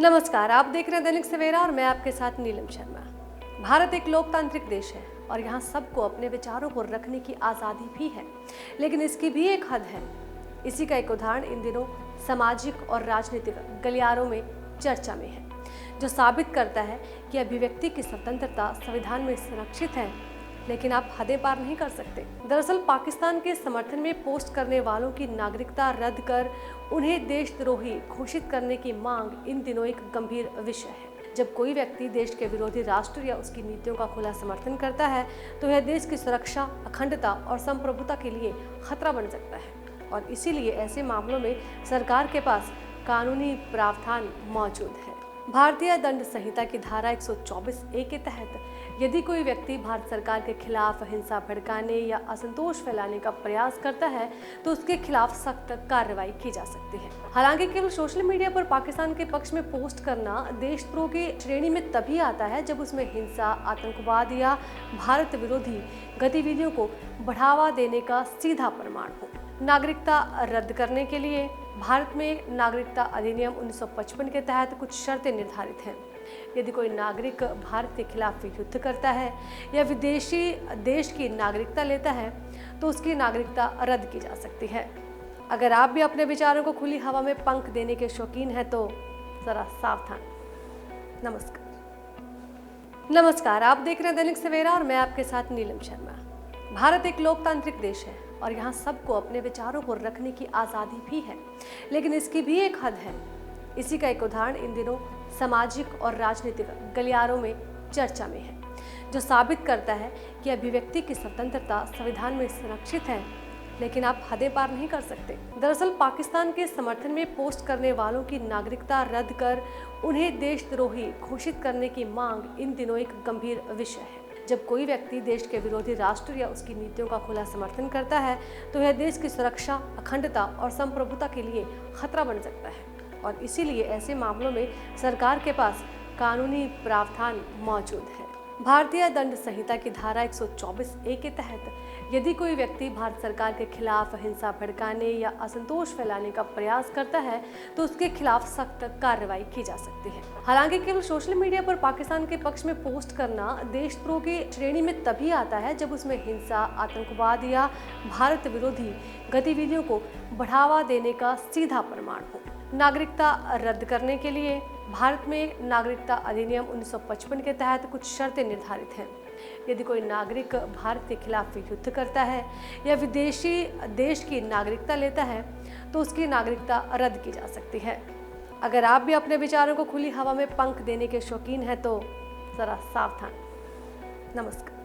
नमस्कार, आप देख रहे हैं दैनिक सवेरा और मैं आपके साथ नीलम शर्मा। भारत एक लोकतांत्रिक देश है और यहाँ सबको अपने विचारों को रखने की आज़ादी भी है, लेकिन इसकी भी एक हद है। इसी का एक उदाहरण इन दिनों सामाजिक और राजनीतिक गलियारों में चर्चा में है, जो साबित करता है कि अभिव्यक्ति की स्वतंत्रता संविधान में संरक्षित है, लेकिन आप हदें पार नहीं कर सकते। दरअसल पाकिस्तान के समर्थन में पोस्ट करने वालों की नागरिकता रद्द कर उन्हें देशद्रोही घोषित करने की मांग इन दिनों एक गंभीर विषय है। जब कोई व्यक्ति देश के विरोधी राष्ट्र या उसकी नीतियों का खुला समर्थन करता है तो यह देश की सुरक्षा, अखंडता और संप्रभुता के लिए खतरा बन सकता है, और इसीलिए ऐसे मामलों में सरकार के पास कानूनी प्रावधान मौजूद है। भारतीय दंड संहिता की धारा 124A के तहत यदि कोई व्यक्ति भारत सरकार के खिलाफ हिंसा भड़काने या असंतोष फैलाने का प्रयास करता है तो उसके खिलाफ सख्त कार्रवाई की जा सकती है। हालांकि केवल सोशल मीडिया पर पाकिस्तान के पक्ष में पोस्ट करना देशद्रोह की श्रेणी में तभी आता है जब उसमें हिंसा, आतंकवाद या भारत विरोधी गतिविधियों को बढ़ावा देने का सीधा प्रमाण हो। नागरिकता रद्द करने के लिए भारत में नागरिकता अधिनियम 1955 के तहत कुछ शर्तें निर्धारित हैं। यदि कोई नागरिक भारत के खिलाफ युद्ध करता है या विदेशी देश की नागरिकता लेता है तो उसकी नागरिकता रद्द की जा सकती है। अगर आप भी अपने विचारों को खुली हवा में पंख देने के शौकीन हैं तो जरा सावधान। नमस्कार, आप देख रहे हैं दैनिक सवेरा और मैं आपके साथ नीलम शर्मा। भारत एक लोकतांत्रिक देश है और यहाँ सबको अपने विचारों को रखने की आज़ादी भी है, लेकिन इसकी भी एक हद है। इसी का एक उदाहरण इन दिनों सामाजिक और राजनीतिक गलियारों में चर्चा में है, जो साबित करता है कि अभिव्यक्ति की स्वतंत्रता संविधान में संरक्षित है, लेकिन आप हदें पार नहीं कर सकते। दरअसल पाकिस्तान के समर्थन में पोस्ट करने वालों की नागरिकता रद्द कर उन्हें देशद्रोही घोषित करने की मांग इन दिनों एक गंभीर विषय है। जब कोई व्यक्ति देश के विरोधी राष्ट्र या उसकी नीतियों का खुला समर्थन करता है तो यह देश की सुरक्षा, अखंडता और संप्रभुता के लिए खतरा बन सकता है, और इसीलिए ऐसे मामलों में सरकार के पास कानूनी प्रावधान मौजूद है। भारतीय दंड संहिता की धारा 124A के तहत यदि कोई व्यक्ति भारत सरकार के खिलाफ हिंसा भड़काने या असंतोष फैलाने का प्रयास करता है तो उसके खिलाफ सख्त कार्रवाई की जा सकती है। हालांकि केवल सोशल मीडिया पर पाकिस्तान के पक्ष में पोस्ट करना देशद्रोह की श्रेणी में तभी आता है जब उसमें हिंसा, आतंकवाद या भारत विरोधी गतिविधियों को बढ़ावा देने का सीधा प्रमाण हो। नागरिकता रद्द करने के लिए भारत में नागरिकता अधिनियम 1955 के तहत कुछ शर्तें निर्धारित हैं। यदि कोई नागरिक भारत के खिलाफ युद्ध करता है या विदेशी देश की नागरिकता लेता है तो उसकी नागरिकता रद्द की जा सकती है। अगर आप भी अपने विचारों को खुली हवा में पंख देने के शौकीन हैं तो जरा सावधान। नमस्कार।